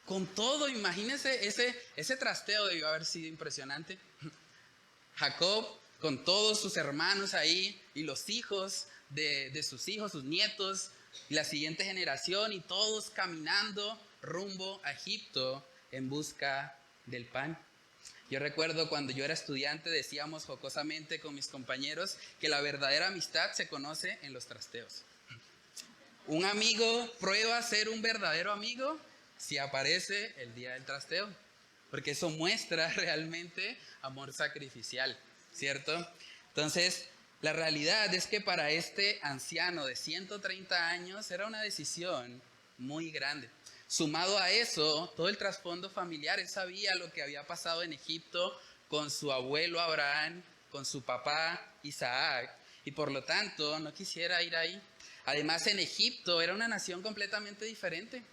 Con todo, imagínense, ese trasteo debió haber sido impresionante. Jacob con todos sus hermanos ahí y los hijos de sus hijos, sus nietos, y la siguiente generación, y todos caminando rumbo a Egipto en busca del pan. Yo recuerdo cuando yo era estudiante, decíamos jocosamente con mis compañeros que la verdadera amistad se conoce en los trasteos. Un amigo prueba ser un verdadero amigo si aparece el día del trasteo, porque eso muestra realmente amor sacrificial, ¿cierto? Entonces, la realidad es que para este anciano de 130 años era una decisión muy grande. Sumado a eso, todo el trasfondo familiar, él sabía lo que había pasado en Egipto con su abuelo Abraham, con su papá Isaac, y por lo tanto no quisiera ir ahí. Además, en Egipto era una nación completamente diferente.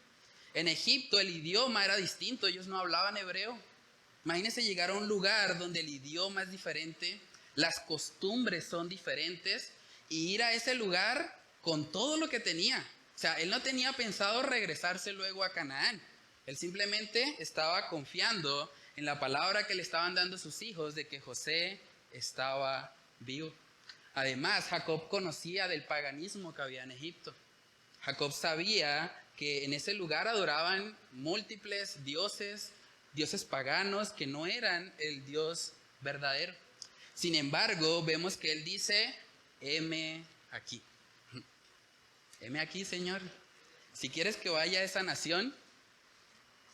En Egipto el idioma era distinto, ellos no hablaban hebreo. Imagínense llegar a un lugar donde el idioma es diferente, las costumbres son diferentes, y ir a ese lugar con todo lo que tenía. O sea, él no tenía pensado regresarse luego a Canaán. Él simplemente estaba confiando en la palabra que le estaban dando sus hijos de que José estaba vivo. Además, Jacob conocía del paganismo que había en Egipto. Jacob sabía que en ese lugar adoraban múltiples dioses, dioses paganos que no eran el Dios verdadero. Sin embargo, vemos que él dice, heme aquí. Heme aquí, Señor. Si quieres que vaya a esa nación,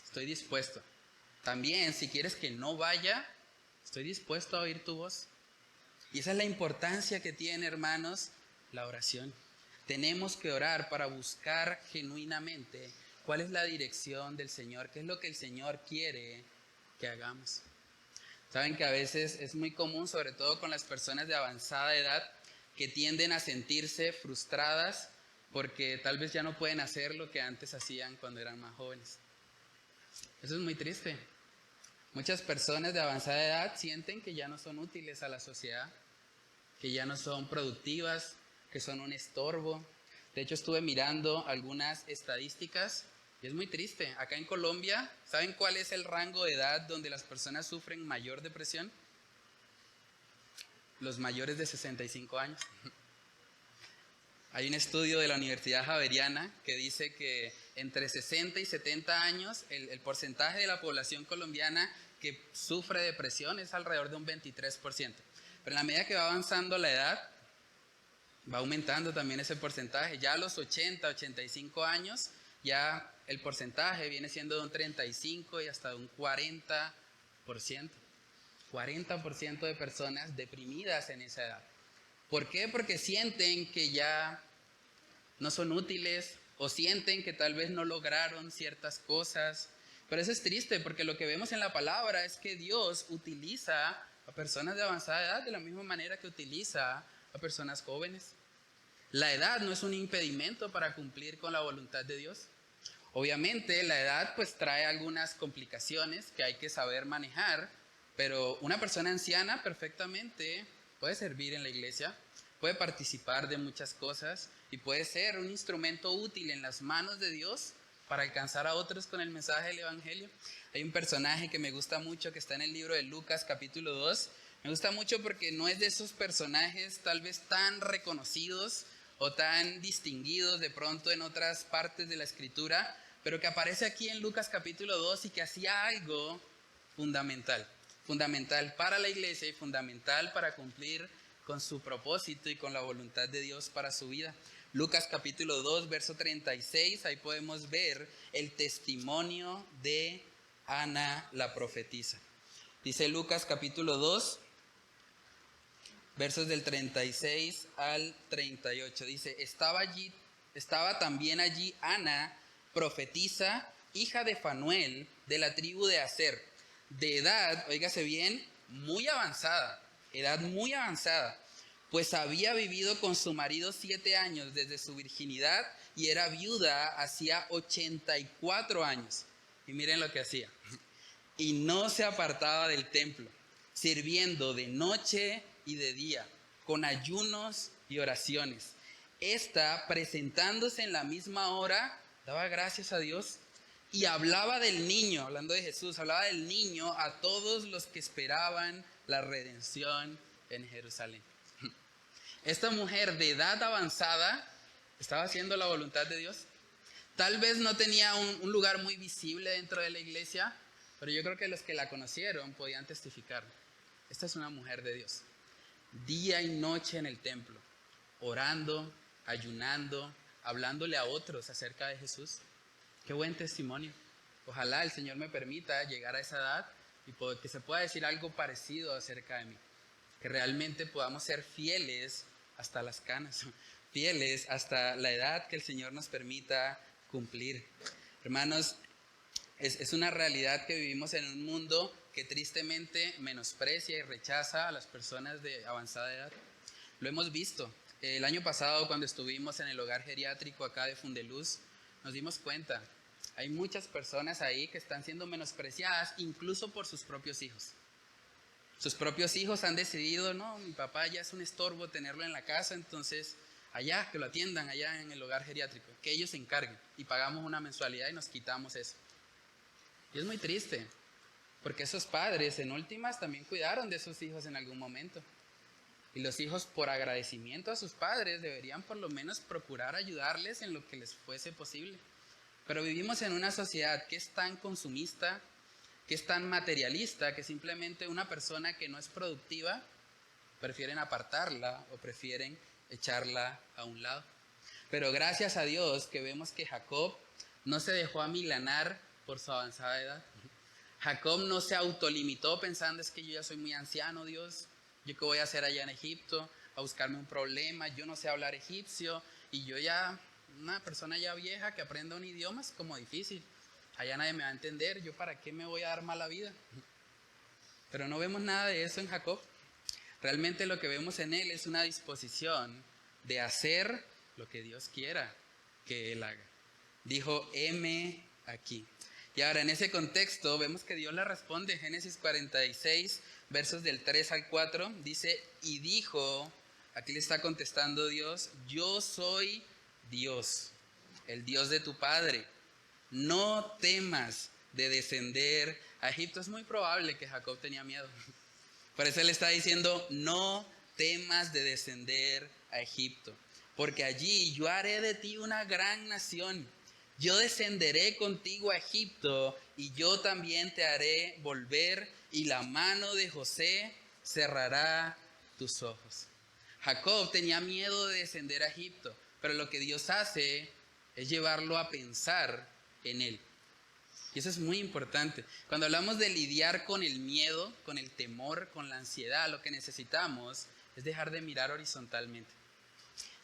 estoy dispuesto. También, si quieres que no vaya, estoy dispuesto a oír tu voz. Y esa es la importancia que tiene, hermanos, la oración. Tenemos que orar para buscar genuinamente cuál es la dirección del Señor, qué es lo que el Señor quiere que hagamos. Saben que a veces es muy común, sobre todo con las personas de avanzada edad, que tienden a sentirse frustradas porque tal vez ya no pueden hacer lo que antes hacían cuando eran más jóvenes. Eso es muy triste. Muchas personas de avanzada edad sienten que ya no son útiles a la sociedad, que ya no son productivas, que son un estorbo. De hecho, estuve mirando algunas estadísticas y es muy triste. Acá en Colombia, ¿saben cuál es el rango de edad donde las personas sufren mayor depresión? Los mayores de 65 años. Hay un estudio de la Universidad Javeriana que dice que entre 60 y 70 años el porcentaje de la población colombiana que sufre depresión es alrededor de un 23%. Pero en la medida que va avanzando la edad, va aumentando también ese porcentaje. Ya a los 80, 85 años, ya el porcentaje viene siendo de un 35 y hasta de un 40%. 40% de personas deprimidas en esa edad. ¿Por qué? Porque sienten que ya no son útiles o sienten que tal vez no lograron ciertas cosas. Pero eso es triste porque lo que vemos en la palabra es que Dios utiliza a personas de avanzada edad de la misma manera que utiliza a personas jóvenes. La edad no es un impedimento para cumplir con la voluntad de Dios. Obviamente la edad pues trae algunas complicaciones que hay que saber manejar, pero una persona anciana perfectamente puede servir en la iglesia, puede participar de muchas cosas y puede ser un instrumento útil en las manos de Dios para alcanzar a otros con el mensaje del Evangelio. Hay un personaje que me gusta mucho que está en el libro de Lucas capítulo 2. Me gusta mucho porque no es de esos personajes tal vez tan reconocidos o tan distinguidos de pronto en otras partes de la escritura, pero que aparece aquí en Lucas capítulo 2 y que hacía algo fundamental para la iglesia y fundamental para cumplir con su propósito y con la voluntad de Dios para su vida. Lucas capítulo 2, verso 36, ahí podemos ver el testimonio de Ana la profetisa. Dice Lucas capítulo 2, versos del 36 al 38. Dice, estaba también allí Ana, profetisa, hija de Fanuel, de la tribu de Aser, de edad, óigase bien, muy avanzada, pues había vivido con su marido 7 años desde su virginidad y era viuda hacía 84 años. Y miren lo que hacía. Y no se apartaba del templo, sirviendo de noche y de día, con ayunos y oraciones. Esta, presentándose en la misma hora, daba gracias a Dios y hablaba del niño, hablando de Jesús, hablaba del niño a todos los que esperaban la redención en Jerusalén. Esta mujer de edad avanzada estaba haciendo la voluntad de Dios. Tal vez no tenía un lugar muy visible dentro de la iglesia, pero yo creo que los que la conocieron podían testificar. Esta es una mujer de Dios. Día y noche en el templo, orando, ayunando, hablándole a otros acerca de Jesús. Qué buen testimonio. Ojalá el Señor me permita llegar a esa edad y que se pueda decir algo parecido acerca de mí. Que realmente podamos ser fieles hasta las canas, fieles hasta la edad que el Señor nos permita cumplir. Hermanos, es una realidad que vivimos en un mundo que tristemente menosprecia y rechaza a las personas de avanzada edad. Lo hemos visto. El año pasado, cuando estuvimos en el hogar geriátrico acá de Fundeluz, nos dimos cuenta. Hay muchas personas ahí que están siendo menospreciadas, incluso por sus propios hijos. Sus propios hijos han decidido, no, mi papá ya es un estorbo tenerlo en la casa, entonces allá, que lo atiendan allá en el hogar geriátrico, que ellos se encarguen. Y pagamos una mensualidad y nos quitamos eso. Y es muy triste, porque esos padres en últimas también cuidaron de sus hijos en algún momento. Y los hijos, por agradecimiento a sus padres, deberían por lo menos procurar ayudarles en lo que les fuese posible. Pero vivimos en una sociedad que es tan consumista, que es tan materialista, que simplemente una persona que no es productiva, prefieren apartarla o prefieren echarla a un lado. Pero gracias a Dios que vemos que Jacob no se dejó amilanar por su avanzada edad. Jacob no se autolimitó pensando, es que yo ya soy muy anciano, Dios, ¿yo qué voy a hacer allá en Egipto? A buscarme un problema, yo no sé hablar egipcio y yo ya, una persona ya vieja que aprenda un idioma es como difícil. Allá nadie me va a entender, ¿yo para qué me voy a dar mala vida? Pero no vemos nada de eso en Jacob. Realmente lo que vemos en él es una disposición de hacer lo que Dios quiera que él haga. Dijo, heme aquí. Y ahora en ese contexto vemos que Dios le responde. Génesis 46, versos del 3 al 4, dice, y dijo, aquí le está contestando Dios, yo soy Dios, el Dios de tu padre. No temas de descender a Egipto. Es muy probable que Jacob tenía miedo. Por eso él está diciendo, no temas de descender a Egipto, porque allí yo haré de ti una gran nación. Yo descenderé contigo a Egipto y yo también te haré volver y la mano de José cerrará tus ojos. Jacob tenía miedo de descender a Egipto, pero lo que Dios hace es llevarlo a pensar en él. Y eso es muy importante. Cuando hablamos de lidiar con el miedo, con el temor, con la ansiedad, lo que necesitamos es dejar de mirar horizontalmente,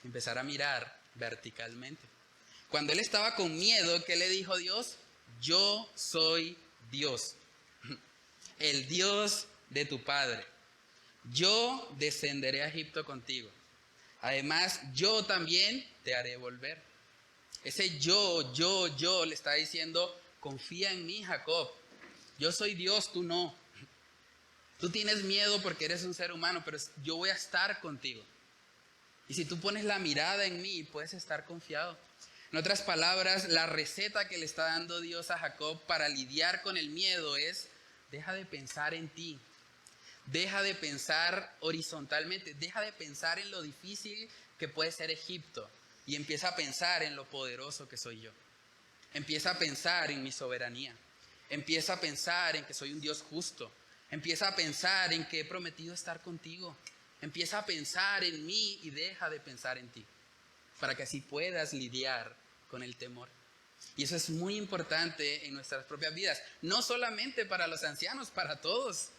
empezar a mirar verticalmente. Cuando él estaba con miedo, ¿qué le dijo Dios? Yo soy Dios, el Dios de tu padre. Yo descenderé a Egipto contigo. Además, yo también te haré volver. Ese yo le está diciendo, confía en mí, Jacob. Yo soy Dios, tú no. Tú tienes miedo porque eres un ser humano, pero yo voy a estar contigo. Y si tú pones la mirada en mí, puedes estar confiado. En otras palabras, la receta que le está dando Dios a Jacob para lidiar con el miedo es, deja de pensar en ti. Deja de pensar horizontalmente. Deja de pensar en lo difícil que puede ser Egipto. Y empieza a pensar en lo poderoso que soy yo. Empieza a pensar en mi soberanía. Empieza a pensar en que soy un Dios justo. Empieza a pensar en que he prometido estar contigo. Empieza a pensar en mí y deja de pensar en ti. Para que así puedas lidiar con el temor. Y eso es muy importante en nuestras propias vidas. No solamente para los ancianos, para todos.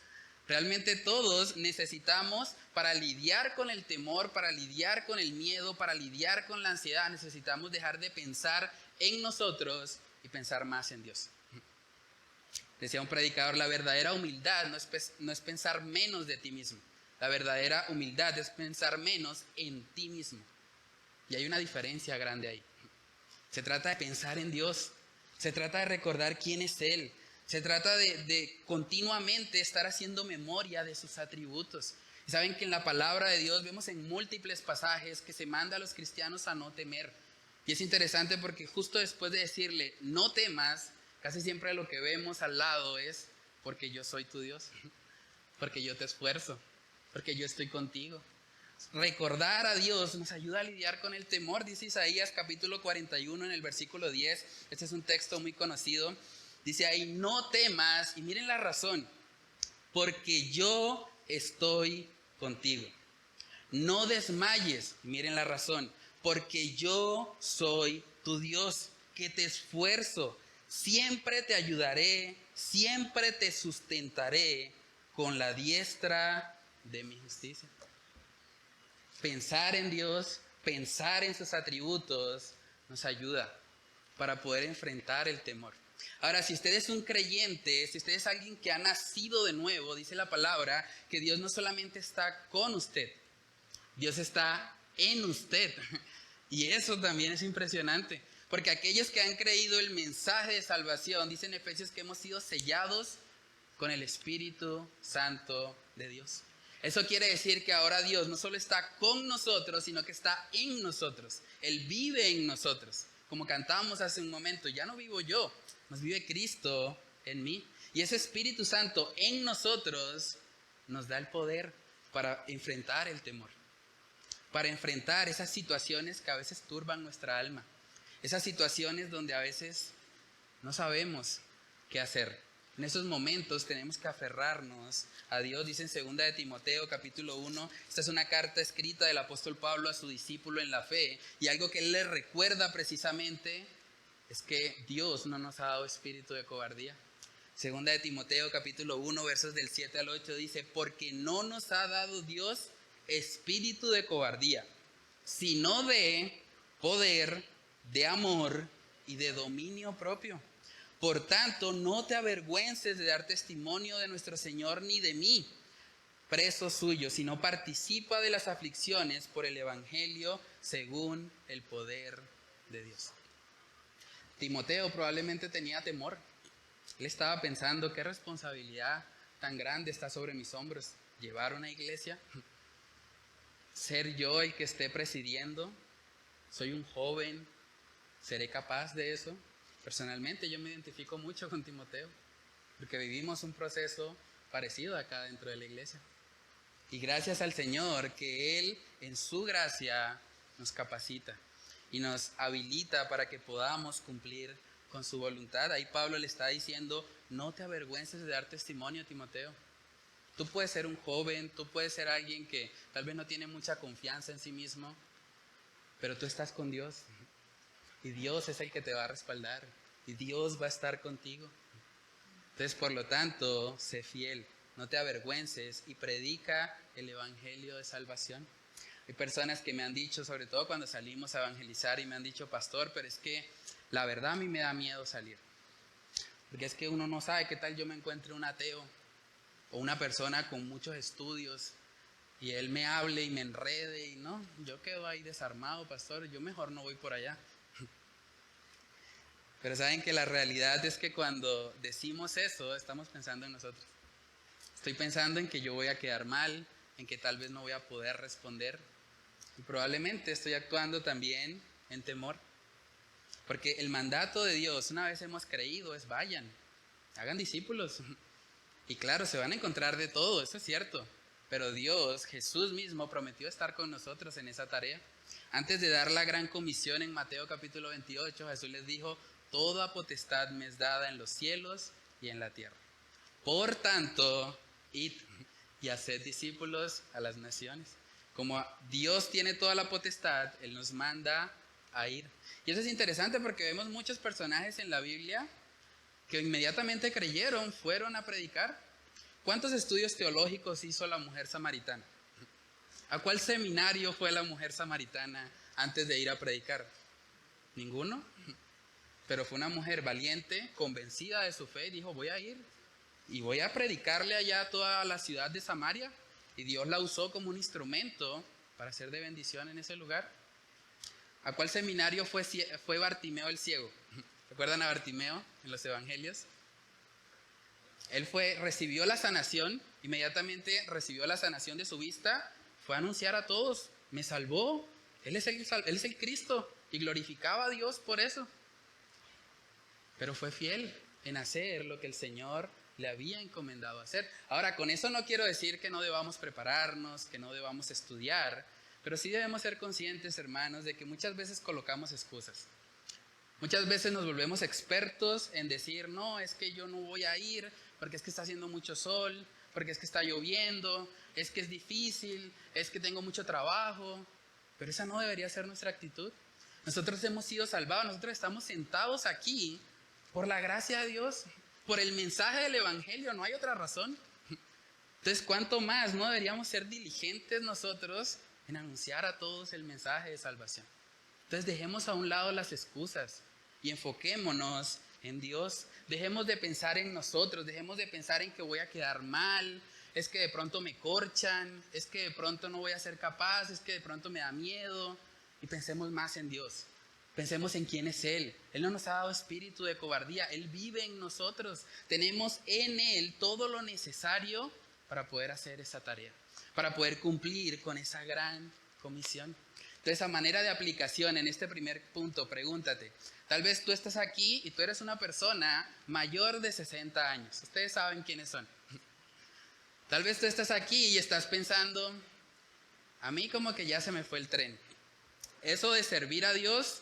Realmente todos necesitamos, para lidiar con el temor, para lidiar con el miedo, para lidiar con la ansiedad, necesitamos dejar de pensar en nosotros y pensar más en Dios. Decía un predicador, la verdadera humildad no es pensar menos de ti mismo. La verdadera humildad es pensar menos en ti mismo. Y hay una diferencia grande ahí. Se trata de pensar en Dios. Se trata de recordar quién es Él. Se trata de continuamente estar haciendo memoria de sus atributos. Y saben que en la palabra de Dios vemos en múltiples pasajes que se manda a los cristianos a no temer. Y es interesante porque justo después de decirle, no temas, casi siempre lo que vemos al lado es porque yo soy tu Dios, porque yo te esfuerzo, porque yo estoy contigo. Recordar a Dios nos ayuda a lidiar con el temor, dice Isaías capítulo 41 en el versículo 10. Este es un texto muy conocido. Dice ahí, no temas, y miren la razón, porque yo estoy contigo. No desmayes, miren la razón, porque yo soy tu Dios, que te esfuerzo, siempre te ayudaré, siempre te sustentaré con la diestra de mi justicia. Pensar en Dios, pensar en sus atributos, nos ayuda para poder enfrentar el temor. Ahora, si usted es un creyente, si usted es alguien que ha nacido de nuevo, dice la palabra que Dios no solamente está con usted, Dios está en usted. Y eso también es impresionante, porque aquellos que han creído el mensaje de salvación, dicen Efesios que hemos sido sellados con el Espíritu Santo de Dios. Eso quiere decir que ahora Dios no solo está con nosotros, sino que está en nosotros. Él vive en nosotros. Como cantábamos hace un momento, ya no vivo yo, nos vive Cristo en mí. Y ese Espíritu Santo en nosotros nos da el poder para enfrentar el temor, para enfrentar esas situaciones que a veces turban nuestra alma, esas situaciones donde a veces no sabemos qué hacer. En esos momentos tenemos que aferrarnos a Dios. Dice en 2 de Timoteo capítulo 1, esta es una carta escrita del apóstol Pablo a su discípulo en la fe, y algo que él le recuerda precisamente es que Dios no nos ha dado espíritu de cobardía. 2 de Timoteo capítulo 1 versos del 7 al 8 dice, porque no nos ha dado Dios espíritu de cobardía, sino de poder, de amor y de dominio propio. Por tanto, no te avergüences de dar testimonio de nuestro Señor ni de mí, preso suyo, sino participa de las aflicciones por el Evangelio según el poder de Dios. Timoteo probablemente tenía temor. Él estaba pensando, qué responsabilidad tan grande está sobre mis hombros. Llevar una iglesia, ser yo el que esté presidiendo. Soy un joven, ¿seré capaz de eso? Personalmente yo me identifico mucho con Timoteo, porque vivimos un proceso parecido acá dentro de la iglesia. Y gracias al Señor que Él en su gracia nos capacita y nos habilita para que podamos cumplir con su voluntad. Ahí Pablo le está diciendo, no te avergüences de dar testimonio, Timoteo. Tú puedes ser un joven, tú puedes ser alguien que tal vez no tiene mucha confianza en sí mismo, pero tú estás con Dios. Y Dios es el que te va a respaldar. Y Dios va a estar contigo. Entonces, por lo tanto, sé fiel. No te avergüences y predica el evangelio de salvación. Hay personas que me han dicho, sobre todo cuando salimos a evangelizar, y me han dicho, pastor, pero es que la verdad a mí me da miedo salir. Porque es que uno no sabe qué tal yo me encuentre un ateo o una persona con muchos estudios y él me hable y me enrede y no, yo quedo ahí desarmado, pastor, yo mejor no voy por allá. Pero saben que la realidad es que cuando decimos eso, estamos pensando en nosotros. Estoy pensando en que yo voy a quedar mal, en que tal vez no voy a poder responder. Y probablemente estoy actuando también en temor. Porque el mandato de Dios, una vez hemos creído, es vayan, hagan discípulos. Y claro, se van a encontrar de todo, eso es cierto. Pero Dios, Jesús mismo, prometió estar con nosotros en esa tarea. Antes de dar la gran comisión en Mateo capítulo 28, Jesús les dijo, toda potestad me es dada en los cielos y en la tierra. Por tanto, id y haced discípulos a las naciones. Como Dios tiene toda la potestad, Él nos manda a ir. Y eso es interesante porque vemos muchos personajes en la Biblia que inmediatamente creyeron, fueron a predicar. ¿Cuántos estudios teológicos hizo la mujer samaritana? ¿A cuál seminario fue la mujer samaritana antes de ir a predicar? ¿Ninguno? Pero fue una mujer valiente, convencida de su fe, y dijo, voy a ir y voy a predicarle allá a toda la ciudad de Samaria. Y Dios la usó como un instrumento para ser de bendición en ese lugar. ¿A cuál seminario fue Bartimeo el ciego? ¿Recuerdan a Bartimeo en los evangelios? Él recibió la sanación, inmediatamente recibió la sanación de su vista, fue a anunciar a todos, me salvó, Él es el Cristo, y glorificaba a Dios por eso. Pero fue fiel, en hacer lo que el Señor le había encomendado hacer. Ahora, con eso no quiero decir que no debamos prepararnos, que no debamos estudiar, pero sí debemos ser conscientes, hermanos, de que muchas veces colocamos excusas. Muchas veces nos volvemos expertos en decir, no, es que yo no voy a ir porque es que está haciendo mucho sol, porque es que está lloviendo, es que es difícil, es que tengo mucho trabajo. Pero esa no debería ser nuestra actitud. Nosotros hemos sido salvados, nosotros estamos sentados aquí por la gracia de Dios, por el mensaje del Evangelio, no hay otra razón. Entonces, ¿cuánto más no deberíamos ser diligentes nosotros en anunciar a todos el mensaje de salvación? Entonces, dejemos a un lado las excusas y enfoquémonos en Dios. Dejemos de pensar en nosotros, dejemos de pensar en que voy a quedar mal, es que de pronto me corchan, es que de pronto no voy a ser capaz, es que de pronto me da miedo. Y pensemos más en Dios. Pensemos en quién es Él. Él no nos ha dado espíritu de cobardía. Él vive en nosotros. Tenemos en Él todo lo necesario para poder hacer esa tarea, para poder cumplir con esa gran comisión. Entonces, a manera de aplicación en este primer punto, pregúntate, tal vez tú estás aquí y tú eres una persona mayor de 60 años. Ustedes saben quiénes son. Tal vez tú estás aquí y estás pensando, a mí como que ya se me fue el tren. Eso de servir a Dios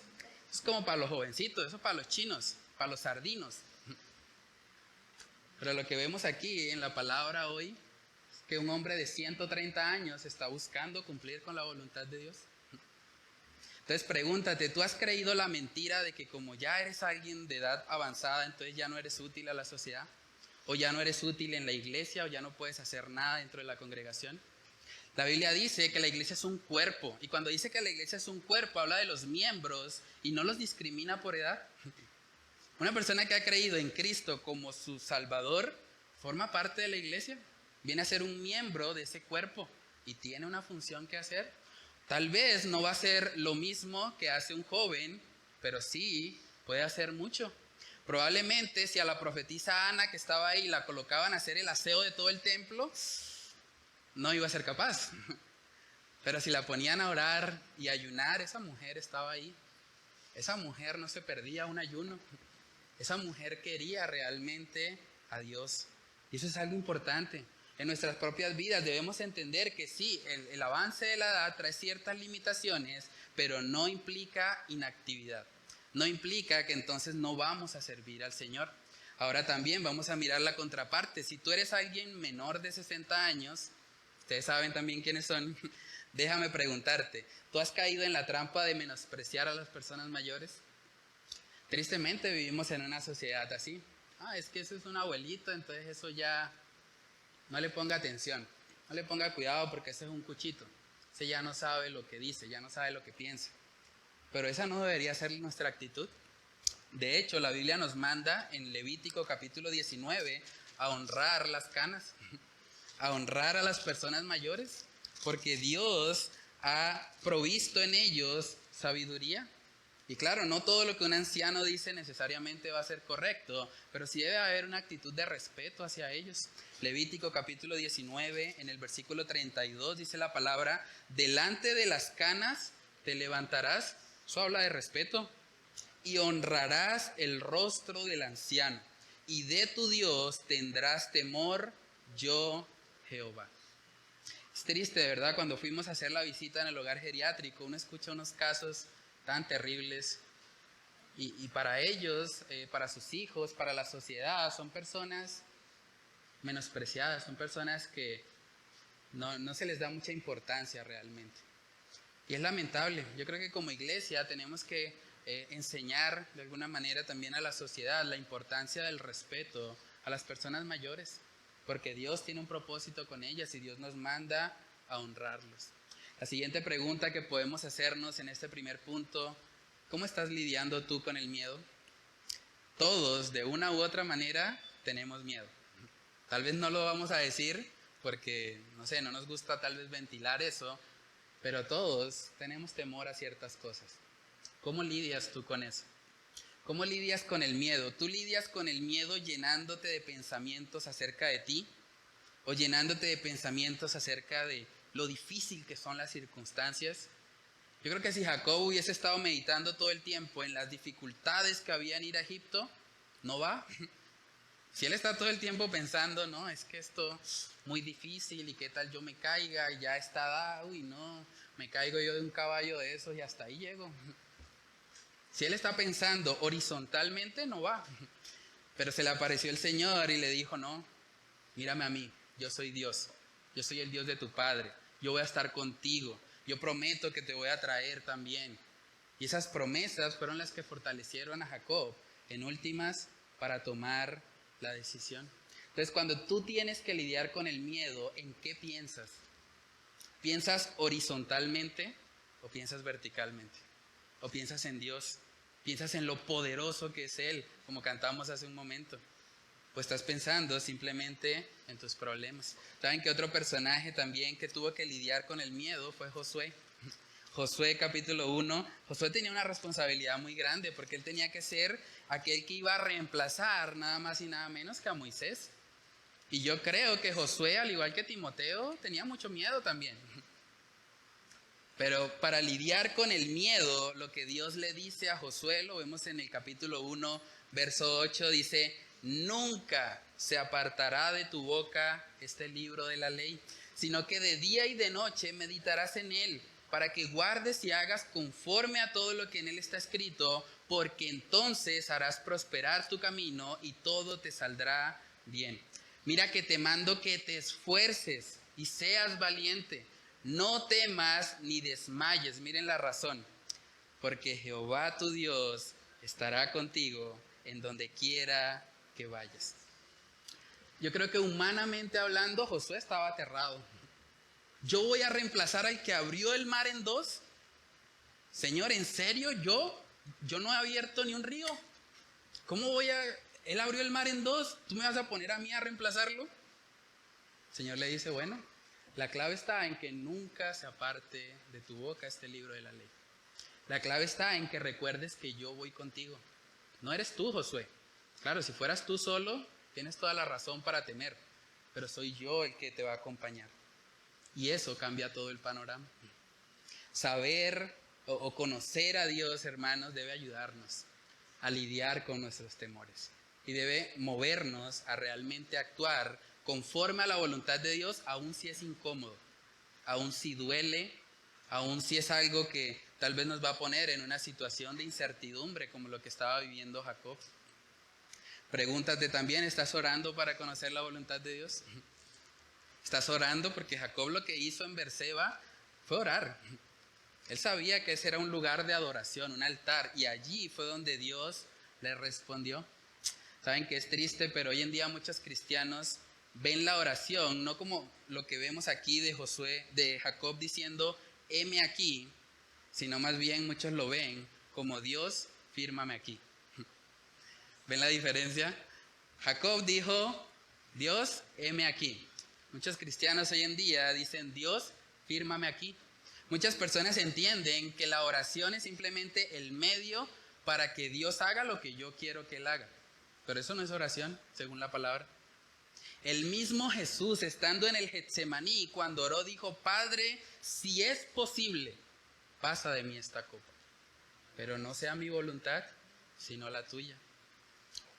es como para los jovencitos, eso para los chinos, para los sardinos. Pero lo que vemos aquí en la palabra hoy es que un hombre de 130 años está buscando cumplir con la voluntad de Dios. Entonces pregúntate, ¿tú has creído la mentira de que como ya eres alguien de edad avanzada, entonces ya no eres útil a la sociedad? ¿O ya no eres útil en la iglesia? ¿O ya no puedes hacer nada dentro de la congregación? La Biblia dice que la iglesia es un cuerpo. Y cuando dice que la iglesia es un cuerpo, habla de los miembros y no los discrimina por edad. Una persona que ha creído en Cristo como su Salvador forma parte de la iglesia. Viene a ser un miembro de ese cuerpo y tiene una función que hacer. Tal vez no va a ser lo mismo que hace un joven, pero sí puede hacer mucho. Probablemente si a la profetisa Ana que estaba ahí la colocaban a hacer el aseo de todo el templo, no iba a ser capaz. Pero si la ponían a orar y ayunar, esa mujer estaba ahí. Esa mujer no se perdía un ayuno. Esa mujer quería realmente a Dios. Y eso es algo importante. En nuestras propias vidas debemos entender que sí, el avance de la edad trae ciertas limitaciones, pero no implica inactividad. No implica que entonces no vamos a servir al Señor. Ahora también vamos a mirar la contraparte. Si tú eres alguien menor de 60 años, ustedes saben también quiénes son, déjame preguntarte, ¿tú has caído en la trampa de menospreciar a las personas mayores? Tristemente vivimos en una sociedad así. Es que eso es un abuelito, entonces eso ya no le ponga atención, no le ponga cuidado porque ese es un cuchito. Ese ya no sabe lo que dice, ya no sabe lo que piensa. Pero esa no debería ser nuestra actitud. De hecho, la Biblia nos manda en Levítico capítulo 19 a honrar las canas, a honrar a las personas mayores, porque Dios ha provisto en ellos sabiduría. Y claro, no todo lo que un anciano dice necesariamente va a ser correcto, pero sí debe haber una actitud de respeto hacia ellos. Levítico capítulo 19, en el versículo 32 dice la palabra, delante de las canas te levantarás, eso habla de respeto, y honrarás el rostro del anciano, y de tu Dios tendrás temor, yo Jehová. Es triste, de verdad, cuando fuimos a hacer la visita en el hogar geriátrico, uno escucha unos casos tan terribles y para ellos, para sus hijos, para la sociedad, son personas menospreciadas, son personas que no se les da mucha importancia realmente. Y es lamentable. Yo creo que como iglesia tenemos que enseñar de alguna manera también a la sociedad la importancia del respeto a las personas mayores, porque Dios tiene un propósito con ellas y Dios nos manda a honrarlos. La siguiente pregunta que podemos hacernos en este primer punto, ¿cómo estás lidiando tú con el miedo? Todos, de una u otra manera, tenemos miedo. Tal vez no lo vamos a decir porque, no sé, no nos gusta tal vez ventilar eso, pero todos tenemos temor a ciertas cosas. ¿Cómo lidias tú con eso? ¿Cómo lidias con el miedo? ¿Tú lidias con el miedo llenándote de pensamientos acerca de ti? ¿O llenándote de pensamientos acerca de lo difícil que son las circunstancias? Yo creo que si Jacob hubiese estado meditando todo el tiempo en las dificultades que había en ir a Egipto, no va. Si él está todo el tiempo pensando, no, es que esto muy difícil y qué tal yo me caiga, y ya está dado, uy, no, me caigo yo de un caballo de esos y hasta ahí llego. Si él está pensando horizontalmente, no va. Pero se le apareció el Señor y le dijo, no, mírame a mí, yo soy Dios, yo soy el Dios de tu Padre, yo voy a estar contigo, yo prometo que te voy a traer también. Y esas promesas fueron las que fortalecieron a Jacob en últimas para tomar la decisión. Entonces, cuando tú tienes que lidiar con el miedo, ¿en qué piensas? ¿Piensas horizontalmente o piensas verticalmente? ¿O piensas en Dios? ¿Piensas en lo poderoso que es Él, como cantamos hace un momento? Pues estás pensando simplemente en tus problemas. ¿Saben que otro personaje también que tuvo que lidiar con el miedo fue Josué? Josué capítulo 1, Josué tenía una responsabilidad muy grande porque él tenía que ser aquel que iba a reemplazar nada más y nada menos que a Moisés. Y yo creo que Josué, al igual que Timoteo, tenía mucho miedo también. Pero para lidiar con el miedo, lo que Dios le dice a Josué, lo vemos en el capítulo 1, verso 8, dice, nunca se apartará de tu boca este libro de la ley, sino que de día y de noche meditarás en él, para que guardes y hagas conforme a todo lo que en él está escrito, porque entonces harás prosperar tu camino y todo te saldrá bien. Mira que te mando que te esfuerces y seas valiente. No temas ni desmayes. Miren la razón. Porque Jehová tu Dios estará contigo en donde quiera que vayas. Yo creo que humanamente hablando, Josué estaba aterrado. Yo voy a reemplazar al que abrió el mar en dos. Señor, ¿en serio? Yo no he abierto ni un río. ¿Cómo voy a...? Él abrió el mar en dos. ¿Tú me vas a poner a mí a reemplazarlo? El Señor le dice, bueno, la clave está en que nunca se aparte de tu boca este libro de la ley. La clave está en que recuerdes que yo voy contigo. No eres tú, Josué. Claro, si fueras tú solo, tienes toda la razón para temer. Pero soy yo el que te va a acompañar. Y eso cambia todo el panorama. Saber o conocer a Dios, hermanos, debe ayudarnos a lidiar con nuestros temores. Y debe movernos a realmente actuar conforme a la voluntad de Dios, aun si es incómodo, aun si duele, aun si es algo que tal vez nos va a poner en una situación de incertidumbre como lo que estaba viviendo Jacob. Pregúntate también, ¿estás orando para conocer la voluntad de Dios? ¿Estás orando? Porque Jacob lo que hizo en Berseba fue orar. Él sabía que ese era un lugar de adoración, un altar, y allí fue donde Dios le respondió. Saben que es triste, pero hoy en día muchos cristianos ven la oración no como lo que vemos aquí de Josué, de Jacob diciendo, heme aquí, sino más bien muchos lo ven como Dios, fírmame aquí. ¿Ven la diferencia? Jacob dijo, Dios, heme aquí. Muchos cristianos hoy en día dicen, Dios, fírmame aquí. Muchas personas entienden que la oración es simplemente el medio para que Dios haga lo que yo quiero que Él haga. Pero eso no es oración, según la palabra. El mismo Jesús, estando en el Getsemaní, cuando oró, dijo, Padre, si es posible, pasa de mí esta copa. Pero no sea mi voluntad, sino la tuya.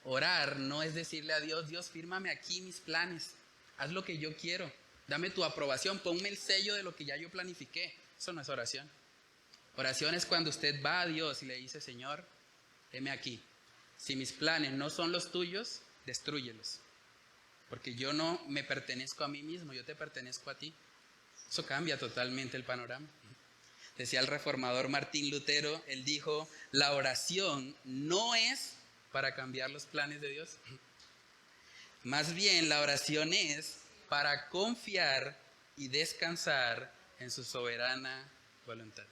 Orar no es decirle a Dios, Dios, fírmame aquí mis planes, haz lo que yo quiero, dame tu aprobación, ponme el sello de lo que ya yo planifiqué. Eso no es oración. Oración es cuando usted va a Dios y le dice, Señor, heme aquí. Si mis planes no son los tuyos, destrúyelos. Porque yo no me pertenezco a mí mismo, yo te pertenezco a ti. Eso cambia totalmente el panorama. Decía el reformador Martín Lutero, él dijo, la oración no es para cambiar los planes de Dios. Más bien la oración es para confiar y descansar en su soberana voluntad.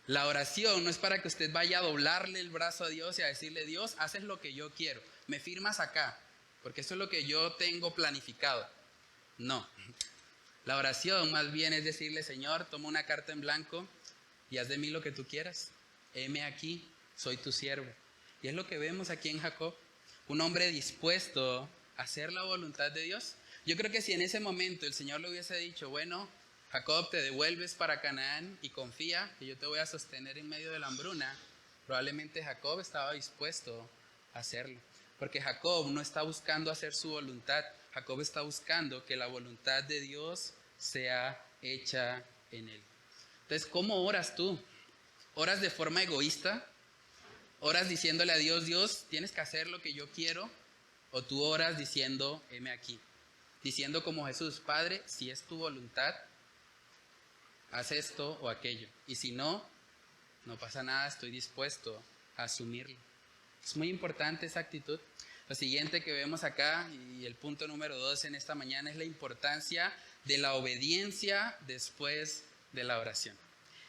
La oración no es para que usted vaya a doblarle el brazo a Dios y a decirle, Dios, haces lo que yo quiero, me firmas acá, porque eso es lo que yo tengo planificado. No. La oración más bien es decirle, Señor, toma una carta en blanco y haz de mí lo que tú quieras. Heme aquí, soy tu siervo. Y es lo que vemos aquí en Jacob, un hombre dispuesto a hacer la voluntad de Dios. Yo creo que si en ese momento el Señor le hubiese dicho, bueno, Jacob, te devuelves para Canaán y confía que yo te voy a sostener en medio de la hambruna, probablemente Jacob estaba dispuesto a hacerlo. Porque Jacob no está buscando hacer su voluntad. Jacob está buscando que la voluntad de Dios sea hecha en él. Entonces, ¿cómo oras tú? ¿Oras de forma egoísta? ¿Oras diciéndole a Dios, Dios, tienes que hacer lo que yo quiero? ¿O tú oras diciendo, heme aquí? Diciendo como Jesús, Padre, si es tu voluntad, haz esto o aquello. Y si no, no pasa nada, estoy dispuesto a asumirlo. Es muy importante esa actitud. Lo siguiente que vemos acá, y el punto número 2 en esta mañana, es la importancia de la obediencia después de la oración.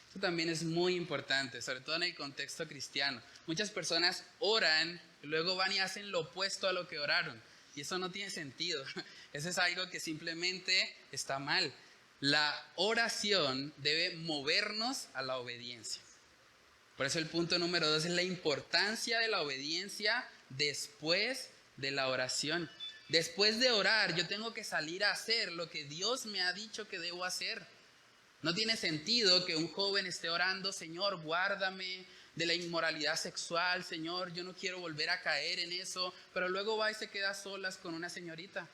Esto también es muy importante, sobre todo en el contexto cristiano. Muchas personas oran, y luego van y hacen lo opuesto a lo que oraron. Y eso no tiene sentido. Eso es algo que simplemente está mal. La oración debe movernos a la obediencia. Por eso el punto número 2 es la importancia de la obediencia después de la oración. Después de orar, yo tengo que salir a hacer lo que Dios me ha dicho que debo hacer. No tiene sentido que un joven esté orando, Señor, guárdame de la inmoralidad sexual, Señor, yo no quiero volver a caer en eso, pero luego va y se queda a solas con una señorita.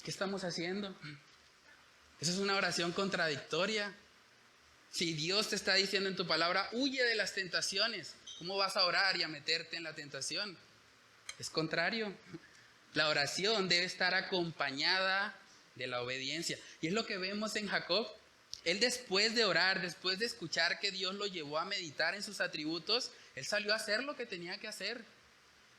¿Qué estamos haciendo? Eso es una oración contradictoria. Si Dios te está diciendo en tu palabra, huye de las tentaciones, ¿cómo vas a orar y a meterte en la tentación? Es contrario. La oración debe estar acompañada de la obediencia. Y es lo que vemos en Jacob. Él después de orar, después de escuchar que Dios lo llevó a meditar en sus atributos, él salió a hacer lo que tenía que hacer.